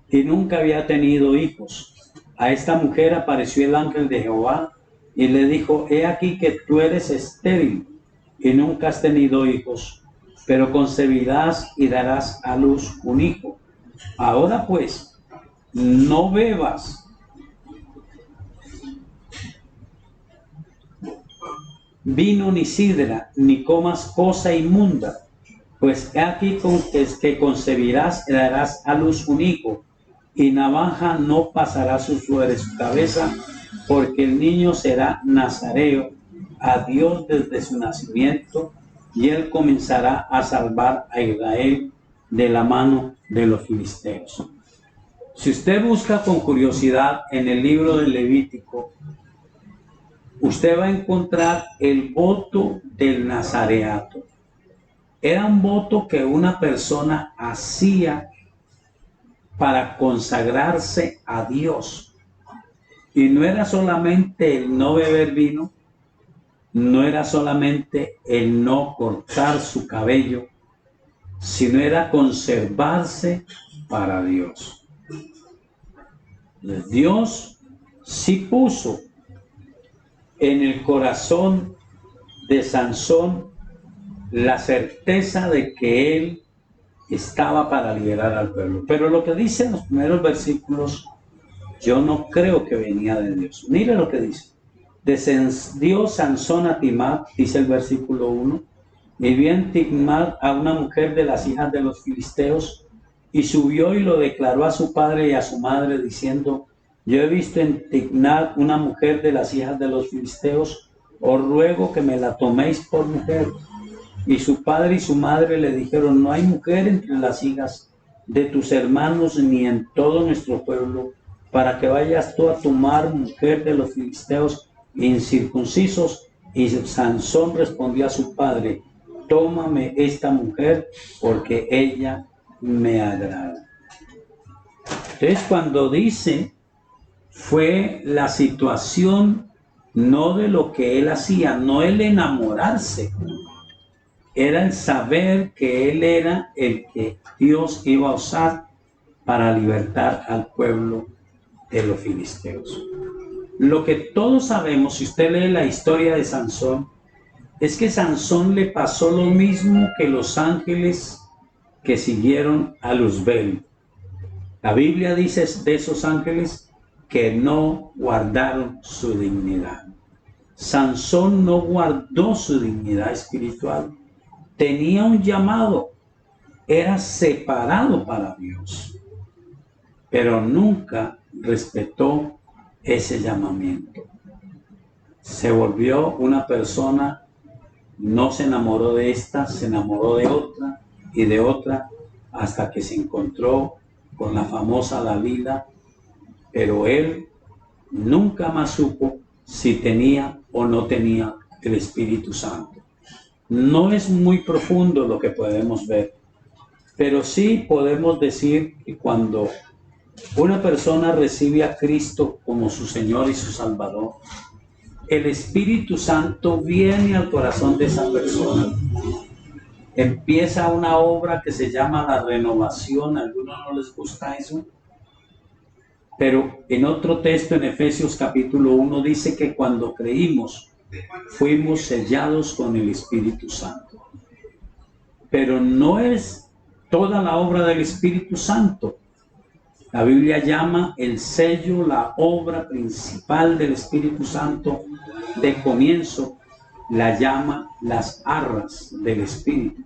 y nunca había tenido hijos. A esta mujer apareció el ángel de Jehová, y le dijo, he aquí que tú eres estéril, y nunca has tenido hijos, pero concebirás y darás a luz un hijo. Ahora pues, no bebas vino ni sidra, ni comas cosa inmunda, pues he aquí que concebirás y darás a luz un hijo, y navaja no pasará sobre su cabeza, porque el niño será nazareo a Dios desde su nacimiento, y él comenzará a salvar a Israel de la mano de los filisteos. Si usted busca con curiosidad en el libro del Levítico, usted va a encontrar el voto del nazareato. Era un voto que una persona hacía para consagrarse a Dios. Y no era solamente el no beber vino, no era solamente el no cortar su cabello, sino era conservarse para Dios. Dios sí puso en el corazón de Sansón la certeza de que él estaba para liberar al pueblo. Pero lo que dice en los primeros versículos, yo no creo que venía de Dios. Mire lo que dice. Descendió Sansón a Timnat, dice el versículo 1, y vio en Timnat a una mujer de las hijas de los filisteos, y subió y lo declaró a su padre y a su madre, diciendo, yo he visto en Timnat una mujer de las hijas de los filisteos, os ruego que me la toméis por mujer. Y su padre y su madre le dijeron, no hay mujer entre las hijas de tus hermanos ni en todo nuestro pueblo, para que vayas tú a tomar mujer de los filisteos incircuncisos. Y Sansón respondió a su padre, tómame esta mujer porque ella me agrada. Entonces cuando dice, fue la situación no de lo que él hacía, no el enamorarse, era el saber que él era el que Dios iba a usar para libertar al pueblo de los filisteos. Lo que todos sabemos, si usted lee la historia de Sansón, es que Sansón le pasó lo mismo que los ángeles que siguieron a Luzbel. La Biblia dice de esos ángeles que no guardaron su dignidad. Sansón no guardó su dignidad espiritual. Tenía un llamado, era separado para Dios, pero nunca respetó ese llamamiento. Se volvió una persona, no se enamoró de esta, se enamoró de otra y de otra, hasta que se encontró con la famosa Dalila, pero él nunca más supo si tenía o no tenía el Espíritu Santo. No es muy profundo lo que podemos ver, pero sí podemos decir que cuando una persona recibe a Cristo como su Señor y su Salvador, el Espíritu Santo viene al corazón de esa persona. Empieza una obra que se llama la renovación. A algunos no les gusta eso, pero en otro texto, en Efesios capítulo 1, dice que cuando creímos, fuimos sellados con el Espíritu Santo. Pero no es toda la obra del Espíritu Santo. La Biblia llama el sello la obra principal del Espíritu Santo. De comienzo la llama las arras del Espíritu.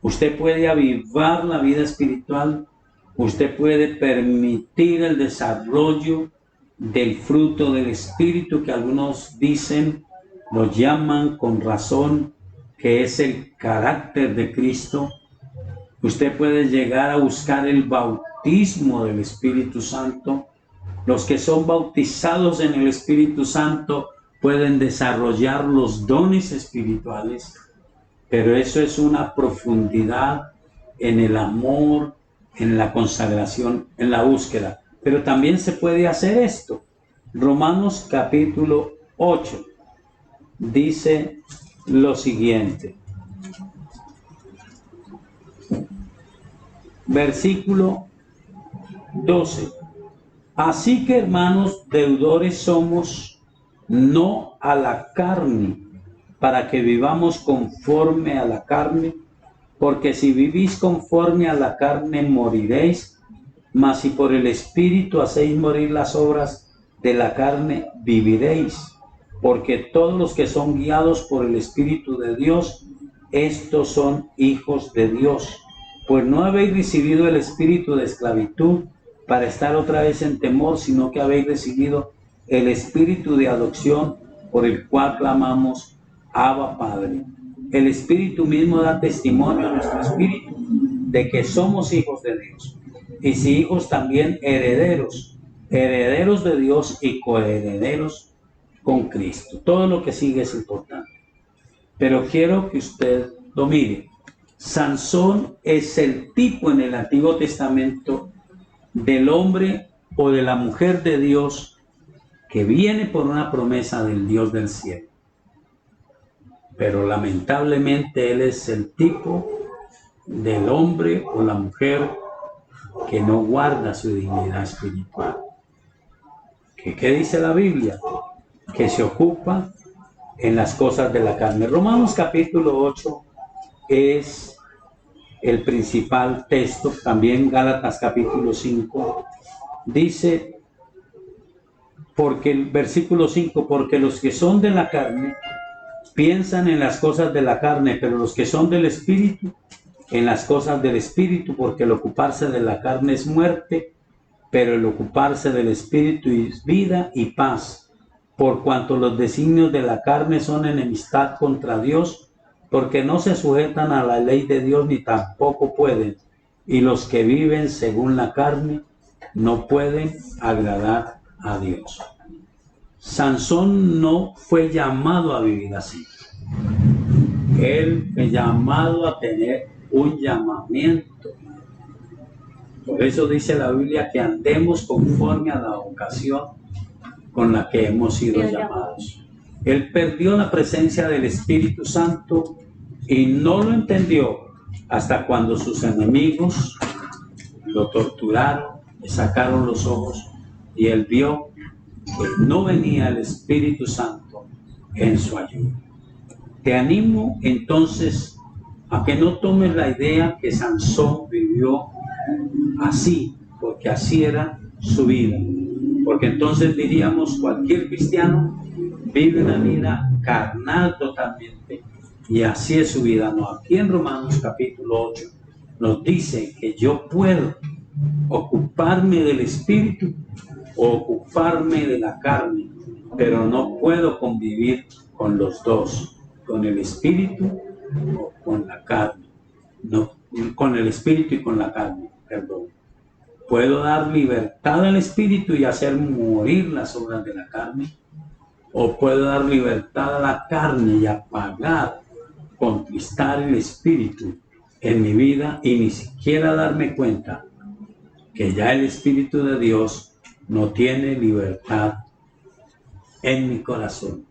Usted puede avivar la vida espiritual, usted puede permitir el desarrollo del fruto del Espíritu, que algunos dicen, lo llaman con razón, que es el carácter de Cristo. Usted puede llegar a buscar el bautismo del Espíritu Santo. Los que son bautizados en el Espíritu Santo pueden desarrollar los dones espirituales, pero eso es una profundidad en el amor, en la consagración, en la búsqueda. Pero también se puede hacer esto. Romanos capítulo 8 dice lo siguiente. Versículo 12. Así que, hermanos, deudores somos, no a la carne, para que vivamos conforme a la carne, porque si vivís conforme a la carne moriréis, mas si por el Espíritu hacéis morir las obras de la carne, viviréis. Porque todos los que son guiados por el Espíritu de Dios, estos son hijos de Dios. Pues no habéis recibido el espíritu de esclavitud para estar otra vez en temor, sino que habéis recibido el espíritu de adopción, por el cual clamamos, Abba, Padre. El Espíritu mismo da testimonio a nuestro espíritu de que somos hijos de Dios. Y si hijos, también herederos, herederos de Dios y coherederos con Cristo. Todo lo que sigue es importante, pero quiero que usted lo mire. Sansón es el tipo en el Antiguo Testamento del hombre o de la mujer de Dios que viene por una promesa del Dios del cielo. Pero lamentablemente él es el tipo del hombre o la mujer que no guarda su dignidad espiritual. ¿Qué dice la Biblia? Que se ocupa en las cosas de la carne. Romanos capítulo 8 es el principal texto. También Gálatas capítulo 5 dice, porque el versículo 5, porque los que son de la carne piensan en las cosas de la carne, pero los que son del Espíritu, en las cosas del Espíritu, porque el ocuparse de la carne es muerte, pero el ocuparse del Espíritu es vida y paz, por cuanto los designios de la carne son enemistad contra Dios, porque no se sujetan a la ley de Dios ni tampoco pueden, y los que viven según la carne no pueden agradar a Dios. Sansón no fue llamado a vivir así. Él fue llamado a tener un llamamiento. Por eso dice la Biblia que andemos conforme a la vocación con la que hemos sido llamados. Él perdió la presencia del Espíritu Santo y no lo entendió hasta cuando sus enemigos lo torturaron, le sacaron los ojos y él vio que no venía el Espíritu Santo en su ayuda. Te animo entonces a que no tomes la idea que Sansón vivió así, porque así era su vida. Porque entonces diríamos, cualquier cristiano vive una vida carnal totalmente, y así es su vida. No, aquí en Romanos capítulo 8 nos dice que yo puedo ocuparme del espíritu o ocuparme de la carne, pero no puedo convivir con los dos, con el espíritu o con la carne. No, con el espíritu y con la carne, perdón. Puedo dar libertad al espíritu y hacer morir las obras de la carne, o puedo dar libertad a la carne y apagar, contristar el espíritu en mi vida y ni siquiera darme cuenta que ya el Espíritu de Dios no tiene libertad en mi corazón.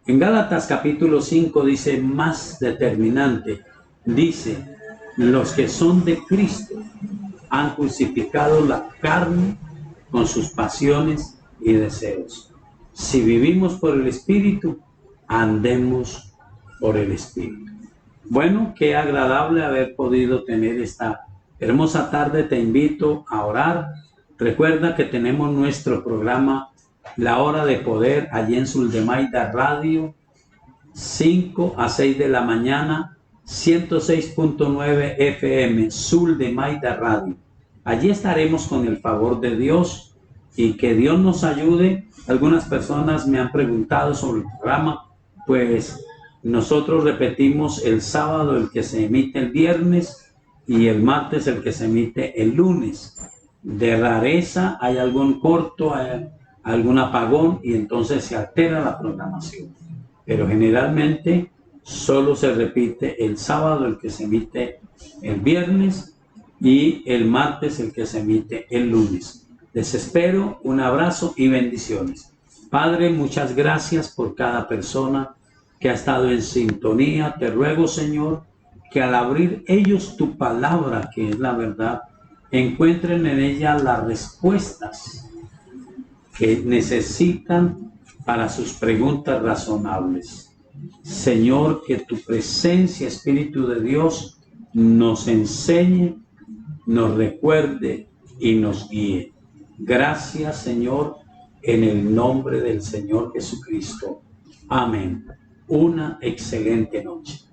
En Gálatas capítulo 5 dice más determinante, dice, los que son de Cristo han crucificado la carne con sus pasiones y deseos. Si vivimos por el Espíritu, andemos por el Espíritu. Bueno, qué agradable haber podido tener esta hermosa tarde. Te invito a orar. Recuerda que tenemos nuestro programa La Hora de Poder allí en Suldemaida Radio, 5 a 6 de la mañana, 106.9 FM, Suldemaida Radio. Allí estaremos con el favor de Dios y que Dios nos ayude. Algunas personas me han preguntado sobre el programa, pues nosotros repetimos el sábado el que se emite el viernes y el martes el que se emite el lunes. De rareza hay algún corto, hay algún apagón y entonces se altera la programación. Pero generalmente solo se repite el sábado el que se emite el viernes y el martes el que se emite el lunes. Les espero, un abrazo y bendiciones. Padre, muchas gracias por cada persona que ha estado en sintonía. Te ruego, Señor, que al abrir ellos tu palabra, que es la verdad, encuentren en ella las respuestas que necesitan para sus preguntas razonables. Señor, que tu presencia, Espíritu de Dios, nos enseñe, nos recuerde y nos guíe. Gracias, Señor, en el nombre del Señor Jesucristo. Amén. Una excelente noche.